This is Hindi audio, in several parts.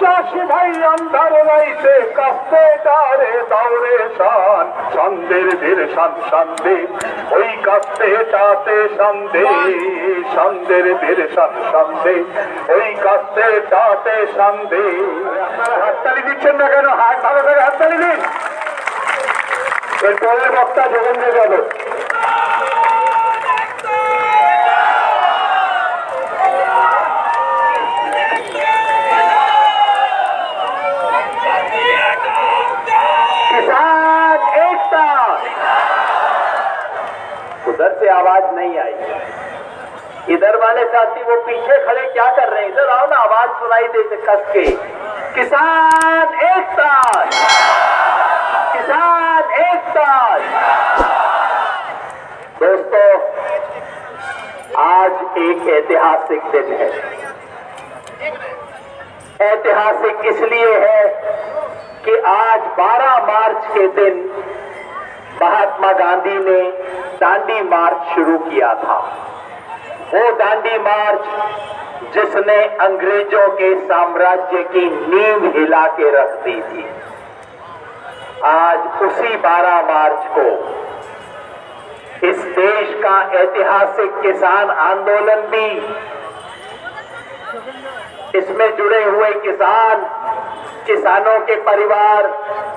চাষি ভাই আন্ধার রাইতে কাঁপতে তারে দৌড়ে শান সন্দের ধীর শান্তি ওই কাঁপতে তাতে সন্দে সন্দের ধীর শান্তি ওই কাঁপতে তাতে সন্দে। হাততালি দিচ্ছেন না কেন? হাত ভালো করে হাততালি দিন। এর পরের বক্তা যোগেন্দ্র যাদব। उधर से आवाज नहीं आई। इधर वाले साथी वो पीछे खड़े क्या कर रहे हैं? इधर आओ ना, आवाज सुनाई दे कस के। किसान एकता, किसान एकता। दोस्तों, आज एक ऐतिहासिक दिन है। ऐतिहासिक इसलिए है कि आज 12 मार्च के दिन महात्मा गांधी ने दांडी मार्च शुरू किया था। वो दांडी मार्च जिसने अंग्रेजों के साम्राज्य की नींव हिला के रख दी थी। आज उसी 12 मार्च को इस देश का ऐतिहासिक किसान आंदोलन भी, इसमें जुड़े हुए किसान, किसानों के परिवार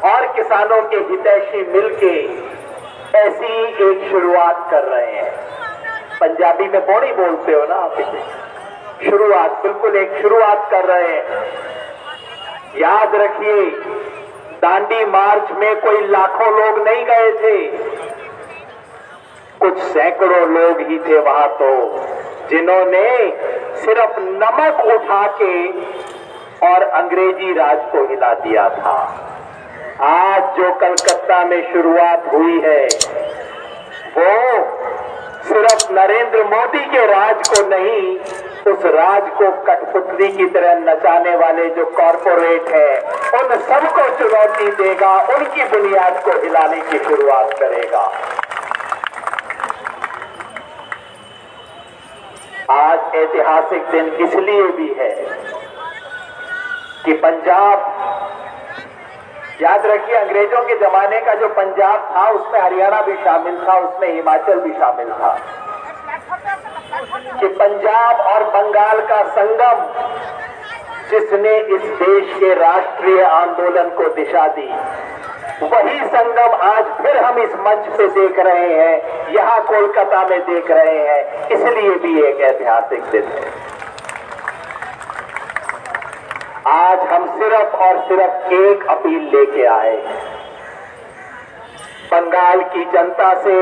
और किसानों के हितैषी मिलके ऐसी एक शुरुआत कर रहे हैं। पंजाबी में बॉडी बोलते हो ना आप इसे, शुरुआत, बिल्कुल एक शुरुआत कर रहे हैं। याद रखिए, दांडी मार्च में कोई लाखों लोग नहीं गए थे, कुछ सैकड़ों लोग ही थे वहां तो, जिन्होंने सिर्फ नमक उठा के और अंग्रेजी राज को हिला दिया था। आज जो कलकत्ता में शुरुआत हुई है वो सिर्फ नरेंद्र मोदी के राज को नहीं, उस राज को कठपुतली की तरह नचाने वाले जो कॉरपोरेट है उन सबको चुनौती देगा, उनकी बुनियाद को हिलाने की शुरुआत करेगा। आज ऐतिहासिक दिन इसलिए भी है कि पंजाब, याद रखिए अंग्रेजों के जमाने का जो पंजाब था उसमें हरियाणा भी शामिल था, उसमें हिमाचल भी शामिल था, कि पंजाब और बंगाल का संगम जिसने इस देश के राष्ट्रीय आंदोलन को दिशा दी, वही संगम आज फिर हम इस मंच पे देख रहे हैं, यहाँ कोलकाता में देख रहे हैं। इसलिए भी एक ऐतिहासिक दिन है। आज हम सिर्फ और सिर्फ एक अपील लेके आए, बंगाल की जनता से,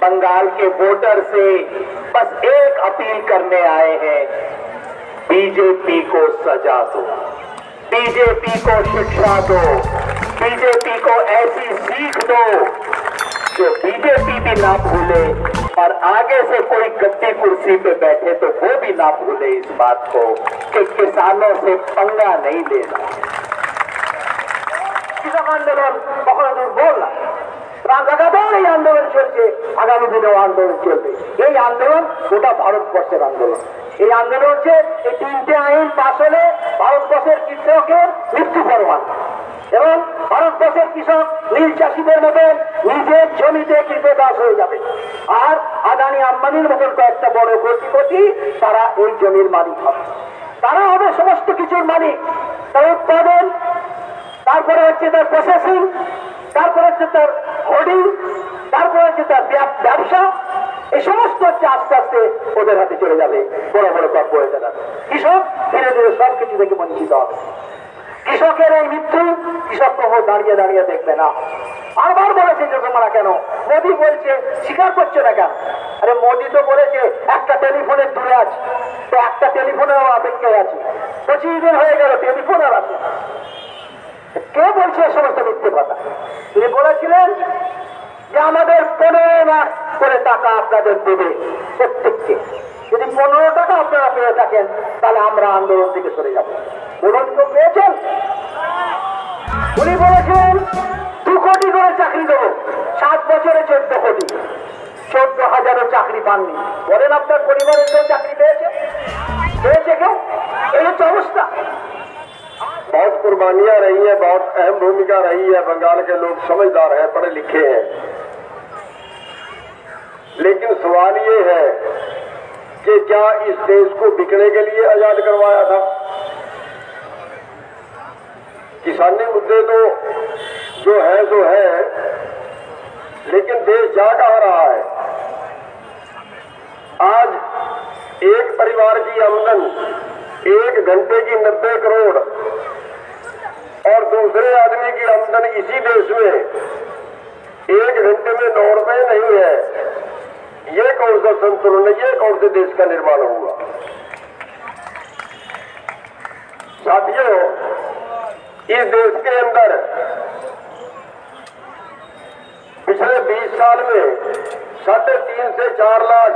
बंगाल के वोटर से बस एक अपील करने आए हैं, बीजेपी को सजा दो, बीजेपी को शिक्षा दो, बीजेपी को ऐसी सीख दो जो बीजेपी भी ना भूले और आगे से कोई गद्दी कुर्सी पे बैठे तो वो भी ना भूले इस बात को कि किसानों से पंगा नहीं लेना। কৃষক আন্দোলন কখনো দুর্বল না, লাগাতার এই আন্দোলন চলছে, আগামী দিনেও আন্দোলন চলবে। এই আন্দোলন গোটা ভারতবর্ষের আন্দোলন। এই আন্দোলন হচ্ছে এই 3টে আইন পাশ হলে ভারতবর্ষের কৃষকের মৃত্যু পরোয়ান এবং ভারতবর্ষের কৃষক নীল চাষিদের মতন নিজের জমিতে কৃতদাস হয়ে যাবে। আর আদানি আম্বানির মতন কয়েকটা বড় কোটিপতি তারা এই জমির মালিক হবে, তারা হবে সমস্ত কিছুর মালিক। তার উৎপাদন, তারপরে হচ্ছে তার প্রসেসিং, তারপরে হচ্ছে তার হোর্ডিং, তারপরে হচ্ছে তার ব্যবসা, এই সমস্ত হচ্ছে আস্তে আস্তে ওদের হাতে চলে যাবে, বড় বড় কর্পোরেটরা। কৃষক ধীরে ধীরে সবকিছু থেকে বঞ্চিত হবে। কৃষকের এই মৃত্যু কৃষক কখনো দাঁড়িয়ে দাঁড়িয়ে দেখবে না। বারবার বলেছে যে তোমরা কেন, মোদী বলছে স্বীকার করছে না কেন? আরে মোদী তো বলেছে একটা টেলিফোনের দূরে আছে, তো একটা টেলিফোনের অপেক্ষায় আছে, 25 দিন হয়ে গেল টেলিফোন আর আছে। কে বলছে সমস্ত মিথ্যে কথা? তিনি বলেছিলেন যে আমাদের 15 লাখ করে টাকা আপনাদের দেবে প্রত্যেককে, যদি 15 টাকা আপনারা পেয়ে থাকেন তাহলে আমরা আন্দোলন থেকে সরে যাব। বলুন তো পেয়েছেন? উনি বলেছিলেন 2 কোটি করে চাকরি দেবো, 7 বছরে 14 কোটি, 14,000 চাকরি পাননি। বলেন আপনার পরিবারের কেউ চাকরি পেয়েছে? পেয়েছে কেউ? এই হচ্ছে অবস্থা। कुर्बानियां रही हैं, बहुत अहम भूमिका रही है। बंगाल के लोग समझदार हैं, पढ़े लिखे हैं, लेकिन सवाल ये है कि क्या इस देश को बिकने के लिए आजाद करवाया था? किसानी मुद्दे तो जो है सो है, लेकिन देश जा कहाँ रहा है? आज एक परिवार की आमदन 1 घंटे की 90 करोड़ और दूसरे आदमी की आमदन इसी देश में 1 घंटे में 9 रुपए नहीं है। ये कौन सा संतुलन है? ये कौन से देश का निर्माण हुआ? साथियों, इस देश के अंदर पिछले 20 साल में 3.5 से 4 लाख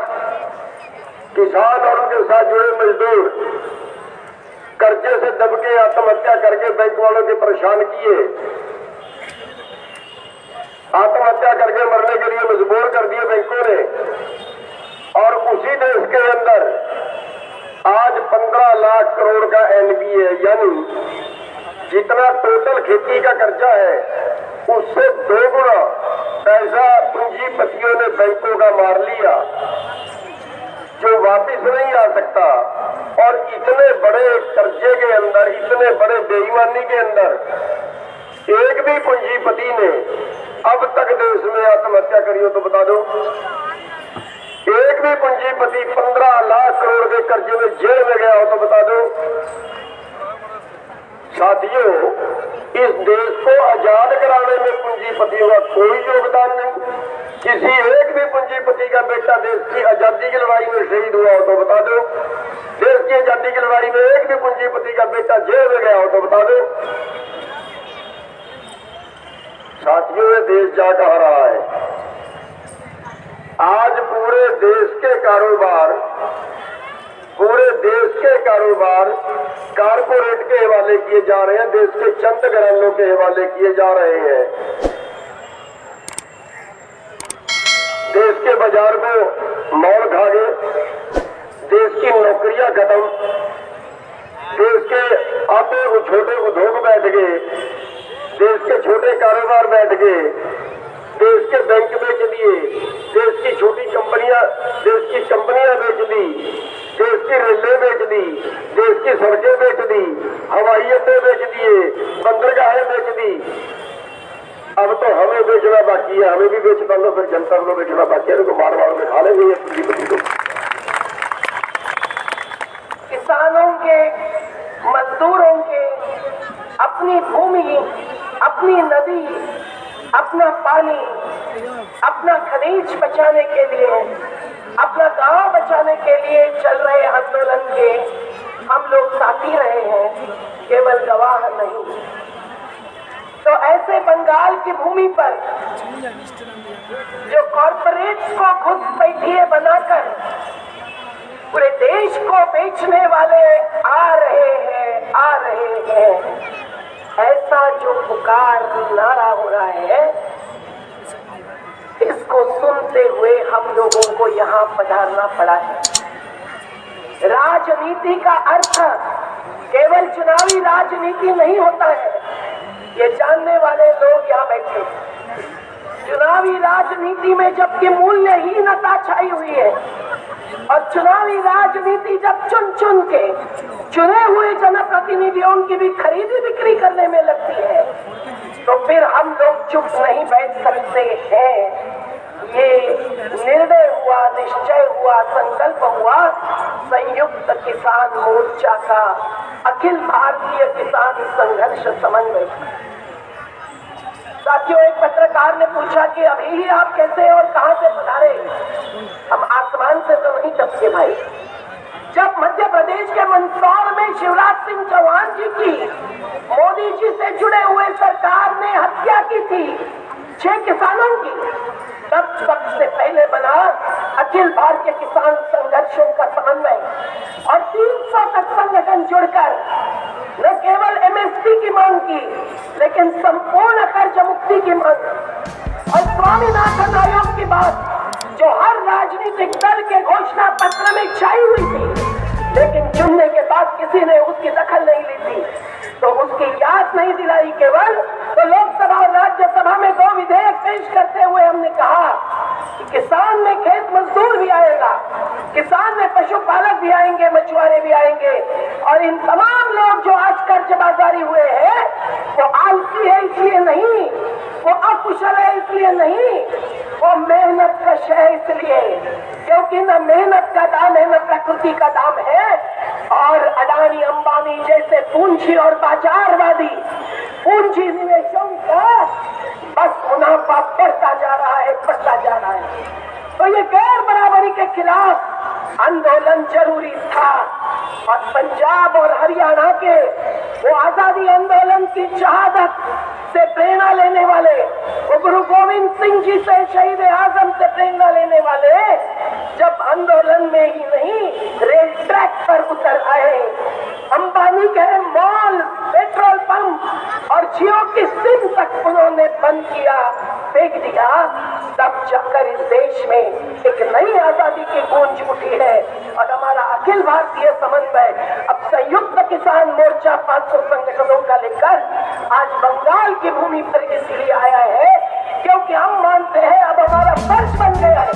किसान और उनके साथ जुड़े मजदूर कर्जे से दब के आत्महत्या करके बैंक वालों के परेशान किए, आत्महत्या करके मरने के लिए मजबूर कर दिए बैंकों ने। और उसी देश के अंदर आज 15 लाख करोड़ का एनपीए, यानी जितना टोटल खेती का कर्जा है उससे 2 गुना पैसा पूंजीपतियों ने बैंकों का मार लिया, जो वापिस नहीं आ सकता। और इतने बड़े कर्जे के अंदर, इतने बड़े बेईमानी के अंदर एक भी पूंजीपति ने अब तक देश में आत्महत्या करी हो तो बता दो? एक भी पूंजीपति 15 लाख करोड़ के कर्जे में जेल में गया हो तो बता दो? साथियों, इस देश को आजाद कराने में पूंजीपतियों का कोई योगदान नहीं। किसी एक भी पूंजीपति का बेटा देश की आजादी की लड़ाई में शहीद हुआ हो तो बता दो? देश की आजादी की लड़ाई में एक भी पूंजीपति का बेटा जेल में गया हो तो बता दो? साथियों, ये देश जा कहाँ रहा है? आज पूरे देश के कारोबार कारपोरेट के हवाले किए जा रहे हैं, देश के चंद घरानों के हवाले किए जा रहे हैं। देश के बाजार को मौन खा गए, देश की नौकरियां खत्म, देश के आटे को छोटे उद्योग बैठ गए, देश के छोटे कारोबार बैठ गए, देश के बैंक बेच दिए, देश की छोटी कंपनियां, देश की कंपनियां बेच दी, देश की रेलें बेच दी, देश की सड़कें बेच दी, हवाई अड्डे बेच दिए, बंदरगाहें बेच दी। अब तो हमें बेचना बाकी है, हमें भी बेच डालो, फिर जनता को बेचना बाकी है, तो मार में खा लेंगे ये पूंजीपति को। किसानों के, मजदूरों के अपनी भूमि, अपनी नदी, अपना पानी, अपना खनिज बचाने के लिए, अपना गांव बचाने के लिए चल रहे आंदोलन के हम लोग साथी रहे हैं, केवल गवाह नहीं। तो ऐसे बंगाल की भूमि पर जो कॉरपोरेट्स को खुद बैठिए बनाकर पूरे देश को बेचने वाले आ रहे हैं, ऐसा जो पुकार नारा हो रहा है, इसको सुनते हुए हम लोगों को यहाँ पधारना पड़ा है। राजनीति का अर्थ केवल चुनावी राजनीति नहीं होता है, ये जानने वाले लोग यहाँ बैठे। चुनावी राजनीति में जबकि मूल्यहीनता छाई हुई है और चुनावी राजनीति जब चुन चुन के चुने हुए जनप्रतिनिधियों की भी खरीदी बिक्री करने में लगती है, तो फिर हम लोग चुप नहीं बैठ सकते हैं। ये निर्णय हुआ, निश्चय हुआ, संकल्प हुआ संयुक्त किसान मोर्चा का, अखिल भारतीय किसान संघर्ष समन्वय। साथियों, एक पत्रकार ने पूछा कि अभी ही आप कैसे और कहां से पधारे? हम आसमान से तो नहीं टपके भाई। जब मध्य प्रदेश के मंदसौर में शिवराज सिंह चौहान जी की मोदी जी से जुड़े हुए सरकार ने हत्या की थी 6 किसानों की, तब सबसे पहले बना अखिल भारतीय किसान संघर्षों का समन्वय और 300 तक संगठन जुड़कर न केवल एमएसपी की मांग की, लेकिन संपूर्ण कर्ज मुक्ति की मांग और स्वामीनाथन आयोग की बात जो हर राजनीतिक दल के घोषणा पत्र में छाई हुई थी, लेकिन चुनने के बाद किसी ने उसकी दखल नहीं ली थी, तो उसकी याद राहत नहीं दिलाई केवल, तो लोकसभा और राज्यसभा में 2 विधेयक पेश करते हुए हमने कहा कि किसान में खेत मजदूर भी आएगा, किसान में पशुपालक भी आएंगे, मछुआरे भी आएंगे, और इन तमाम लोग जो आज कर्जबाजारी हुए हैं वो आलसी है इसलिए नहीं, वो अकुशल है इसलिए नहीं, वो मेहनत कश है इसलिए, क्योंकि न मेहनत का दाम है न प्रकृति का दाम है। और अडानी अंबानी जैसे पूंजी और बाजारवादी पूंजी निवेशों का बस मुनाफा बढ़ता जा रहा है, बढ़ता जा रहा है। तो ये गैर बराबरी के खिलाफ आंदोलन जरूरी था। और पंजाब और हरियाणा के वो आजादी आंदोलन की शहादत से प्रेरणा लेने वाले, वो गुरु गोविंद सिंह जी से, शहीद आजम से प्रेरणा लेने वाले जब आंदोलन में ही नहीं रेल ट्रैक पर उतर आए, अंबानी के मॉल, पेट्रोल पंप और जियो की सिम तक उन्होंने बंद किया, फेंक दिया, तब जाकर इस देश में एक नई आजादी की गूंज उठी है। और हमारा अखिल भारतीय समन्वय अब संयुक्त किसान मोर्चा 500 संगठनों का लेकर आज बंगाल की भूमि पर इसलिए आया है क्योंकि हम मानते हैं अब हमारा फर्ज बन गया है,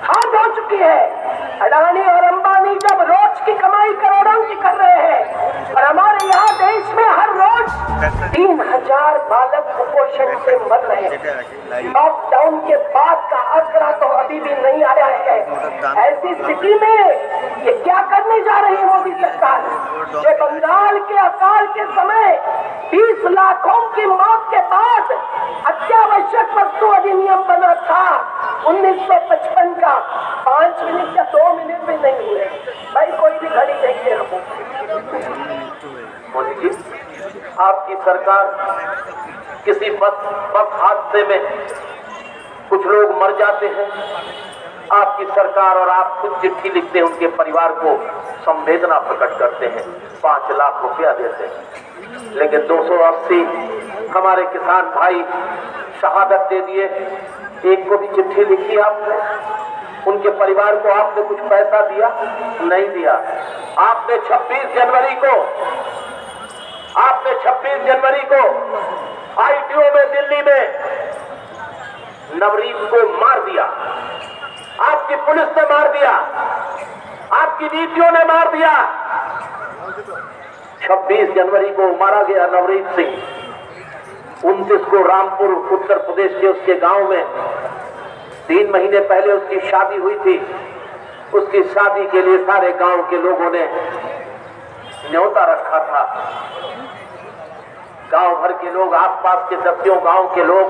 हाथ हो चुकी है। अडानी और अंबानी जब रोज की कमाई करोड़ों की कर रहे हैं और हमारे यहाँ देश में हर रोज 3000 बालक कुपोषण से मर रहे हैं। लॉकडाउन के बाद का आंकड़ा तो अभी भी नहीं आया है। ऐसी स्थिति में ये क्या करने जा रही है मोदी सरकार? जो बंगाल के अकाल के समय 20 लाखों की मौत के बाद अत्यावश्यक वस्तु अधिनियम बना था 1955 का, 5 मिनट या 2 मिनट भी नहीं हुए। भाई कोई भी घड़ी देखते रहो। मोदी जी, आपकी सरकार किसी बस हादसे में कुछ लोग मर जाते हैं, आपकी सरकार और आप खुद चिट्ठी लिखते हैं, उनके परिवार को संवेदना प्रकट करते हैं, 5 लाख रुपया देते हैं। लेकिन 280 हमारे किसान भाई शहादत दे दिए, एक को भी चिट्ठी लिखी आपने? उनके परिवार को आपने कुछ पैसा दिया? नहीं दिया। आपने 26 जनवरी को आईटीओ में दिल्ली में नवरीत को मार दिया, आपकी पुलिस ने मार दिया, आपकी नीतियों ने मार दिया। 26 जनवरी को मारा गया नवरीत सिंह। 29 को रामपुर उत्तर प्रदेश के उसके गांव में 3 महीने पहले उसकी शादी हुई थी। उसकी शादी के लिए सारे गांव के लोगों ने न्योता रखा था। गांव भर के लोग, आसपास के 10 गांव के लोग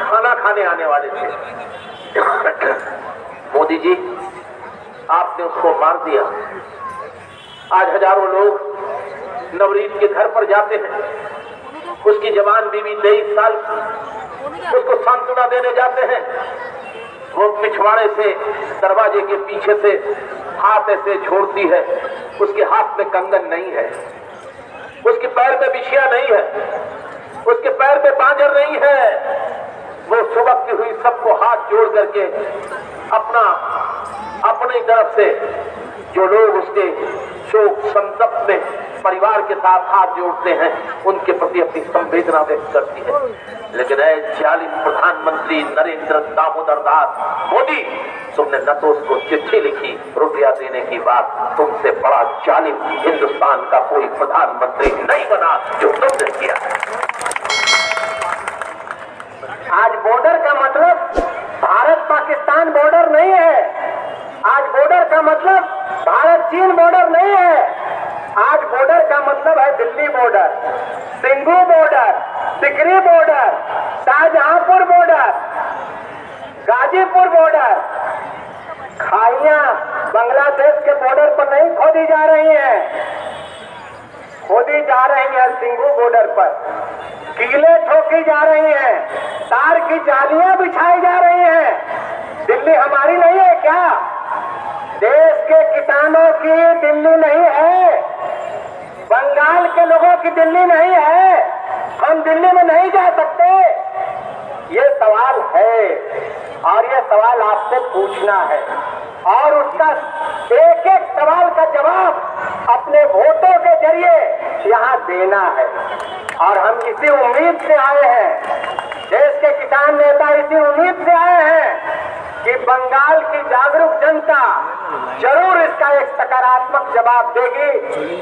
खाना खाने आने वाले थे। मोदी जी, आपने उसको मार दिया। आज हजारों लोग नवरीत के घर पर जाते हैं, उसकी जवान बीवी 23 साल उसको सांत्वना देने जाते हैं। वो पिछवाड़े से दरवाजे के पीछे से हाथ ऐसे छोड़ती है, उसके हाथ में कंगन नहीं है, उसके पैर में बिछिया नहीं है, उसके पैर में बांजर नहीं है। वो सुबह हुई सबको हाथ जोड़ करके अपनी तरफ से जो लोग उसके शोक संतप्त में परिवार के साथ हाथ जोड़ते हैं, उनके प्रति अपनी संवेदना व्यक्त करती है। लेकिन जालिम प्रधानमंत्री नरेंद्र दामोदर दास मोदी, तुमने न तो उसको चिट्ठी लिखी रुपया देने की बात, तुमसे बड़ा जालिम हिंदुस्तान का कोई प्रधानमंत्री नहीं बना जो तुमने किया। आज बॉर्डर का मतलब भारत पाकिस्तान बॉर्डर नहीं है। आज बॉर्डर का मतलब भारत चीन बॉर्डर नहीं है। आज बॉर्डर का मतलब है Delhi border, Singhu border, Sikri border, Shahjahanpur border, Ghazipur border. खाइयां बांग्लादेश के बॉर्डर पर नहीं खोदी जा रही हैं, खोदी जा रही है सिंघू बॉर्डर पर। कीले ठोकी जा रही हैं, तार की जालियां बिछाई जा रही हैं। दिल्ली हमारी नहीं है क्या? देश के किसानों की दिल्ली नहीं है, बंगाल के लोगों की दिल्ली नहीं है। हम दिल्ली में नहीं जा सकते। ये सवाल है और ये सवाल आपको पूछना है और उसका एक एक सवाल का जवाब अपने वोटों के जरिए यहाँ देना है। और हम इसी उम्मीद से आए हैं, देश के किसान नेता इसी उम्मीद से आए हैं कि बंगाल की जागरूक जनता जरूर इसका एक सकारात्मक जवाब देगी,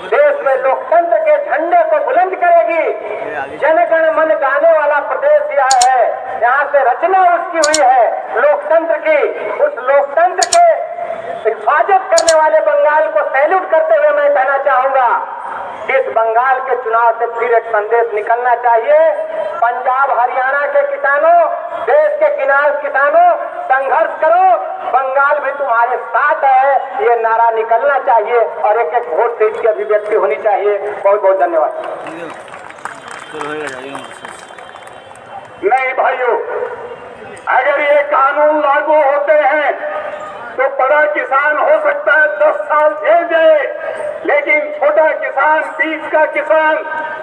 देश में लोकतंत्र के झंडे को बुलंद करेगी। जनगण मन गाने वाला प्रदेश यह है, यहाँ से रचना उसकी हुई है लोकतंत्र की। उस लोकतंत्र के हिफाजत करने वाले बंगाल को सैल्यूट करते हुए मैं कहना चाहूंगा कि इस बंगाल के चुनाव से फिर एक संदेश निकलना चाहिए। पंजाब हरियाणा के किसानों, देश के किसानों, संघर्ष करो, बंगाल भी तुम्हारे साथ है, ये नारा निकलना चाहिए और एक एक वोट से इसकी अभिव्यक्ति होनी चाहिए। बहुत बहुत धन्यवाद। नहीं भाइयों, अगर ये कानून लागू होते हैं तो बड़ा किसान हो सकता है 10 साल झेल जाए, लेकिन छोटा किसान, बीच का किसान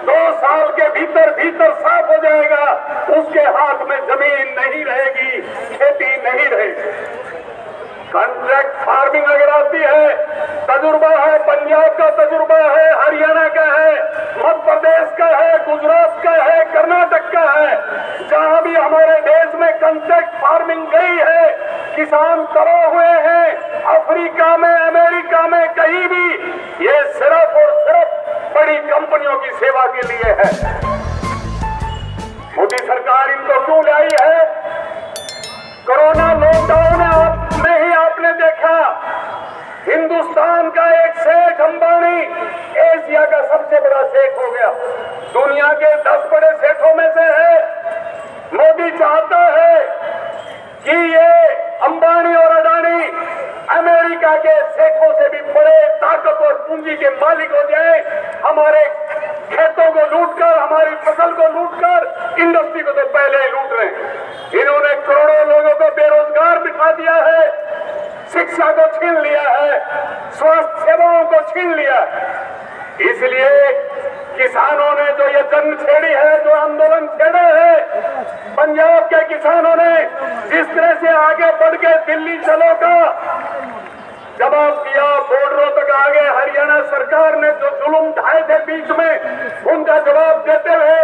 2 साल के भीतर साफ हो जाएगा। उसके हाथ में जमीन नहीं रहेगी, खेती नहीं रहेगी। कॉन्ट्रैक्ट फार्मिंग अगर आती है, तजुर्बा है, पंजाब का तजुर्बा है, हरियाणा का है, मध्य प्रदेश का है, गुजरात का है, कर्नाटक का है, जहां भी हमारे देश में कॉन्ट्रैक्ट फार्मिंग गई है, किसान तबाह हुए हैं, अफ्रीका में, अमेरिका में, कहीं भी, ये सिर्फ और सिर्फ बड़ी कंपनियों की सेवा के लिए है। मोदी सरकार इनको क्यों लाई है? कोरोना लॉकडाउन में ही आपने देखा, हिंदुस्तान का एक सेठ अंबानी एशिया का सबसे बड़ा सेठ हो गया, दुनिया के 10 बड़े सेठों में से है। मोदी चाहता है कि ये अंबानी और अडानी अमेरिका के सेठों से भी बड़े ताकतवर पूंजी के मालिक हो जाए, हमारे खेतों को लूटकर, हमारी फसल को लूटकर, इंडस्ट्री को तो पहले ही लूट रहे हैं। इन्होंने करोड़ों लोगों को बेरोजगार बिठा दिया है, शिक्षा को छीन लिया है, स्वास्थ्य सेवाओं को छीन लिया है। इसलिए किसानों ने जो ये जंग छेड़ी है, जो आंदोलन छेड़े हैं, पंजाब के किसानों ने जिस तरह से आगे बढ़ के दिल्ली चलो का जवाब दिया, बॉर्डरों तक आगे हरियाणा सरकार ने जो जुल्म ढाए थे बीच में, उनका जवाब देते हुए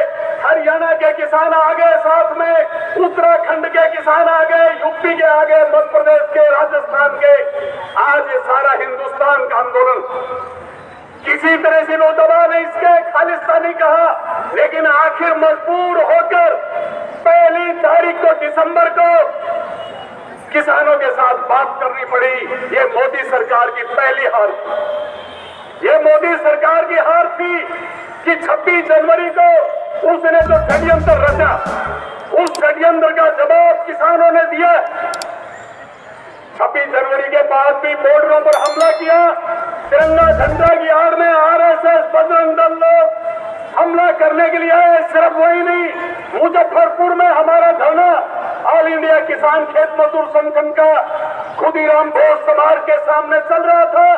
हरियाणा के किसान आगे, साथ में उत्तराखंड के किसान आगे, यूपी के आगे, मध्य प्रदेश के, राजस्थान के, आज ये सारा हिंदुस्तान का आंदोलन किसी तरह से लोग दबा नहीं इसके खालिस्तानी कहा, लेकिन आखिर मजबूर होकर 1 तारीख को दिसंबर को किसानों के साथ बात करनी पड़ी। ये मोदी सरकार की पहली हार थी, ये मोदी सरकार की हार थी कि 26 जनवरी को उसने जो षड्यंत्र रचा, उस षड्यंत्र का जवाब किसानों ने दिया। 26 जनवरी के बाद भी बॉर्डरों पर हमला किया, तिरंगा झंडा की आड़ में आरएसएस, बजरंग दल लोग हमला करने के लिए आए। सिर्फ वही नहीं, मुजफ्फरपुर में हमारा धरना ऑल इंडिया किसान खेत मजदूर संगठन का खुदीराम बोस समाज के सामने चल रहा था।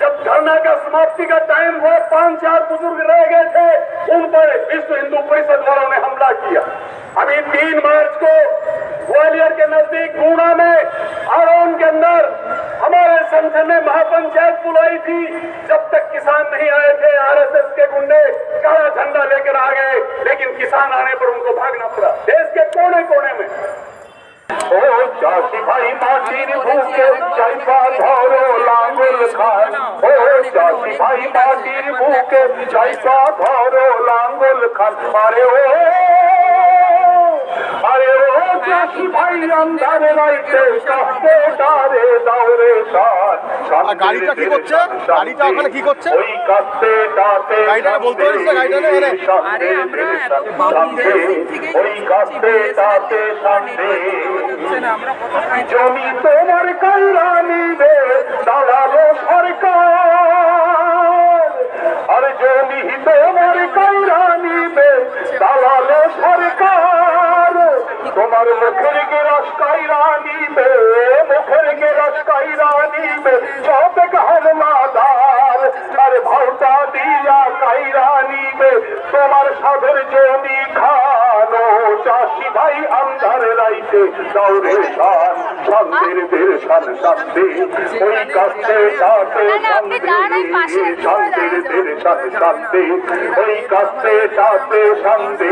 जब धरना का समाप्ति का टाइम हुआ, 5-4 बुजुर्ग रह गए थे, उन पर विश्व हिंदू परिषद वालों ने हमला किया। अभी 3 मार्च को ग्वालियर के नजदीक गुना में आरोन के अंदर हमारे संगठन ने महापंचायत बुलाई थी। जब तक किसान नहीं आए थे, आरएसएस के गुंडे काला झंडा लेकर आ गए, लेकिन किसान आने पर उनको भागना पड़ा। देश के कोने कोने में ओ चाची भाई माटीर भूखे चाइपा धौरो लांगुल खान, ओ चाची भाई माटीर भूखे चाइपा धौरो लांगुल खान। अरे ओ चाची भाई अंधार राइते কাছে ডারে দাওরে সান। গাড়িটা কি করছে? গাড়িটা ওখানে কি করছে? ওই কাছে ডাতে গাড়িটা বলতে পারছিস? গাড়িটা নেই রে। আরে আমরা ওই কাছে ডাতে শান্তি। জমি তোমার কাইরা নিবে দালালো সরকার, আর জমি তোমার কাইরা নিবে দালালো সরকার। তোমার মুখের গেরাস কাইরা নিবে, মুখের গেরাস কাইরা নিবে সব হালমাদার, আর ভাউটা দিয়া কাইরা নিবে তোমার সাধের জমি খানো চাষ সিপাহী আন্ধার রাইতে দৌড়ে শান শান্তির বীর শান শান্তি ওই কাস্তে তাতে শান্তির বীর শান শান্তি ওই কাস্তে তাতে শান্তি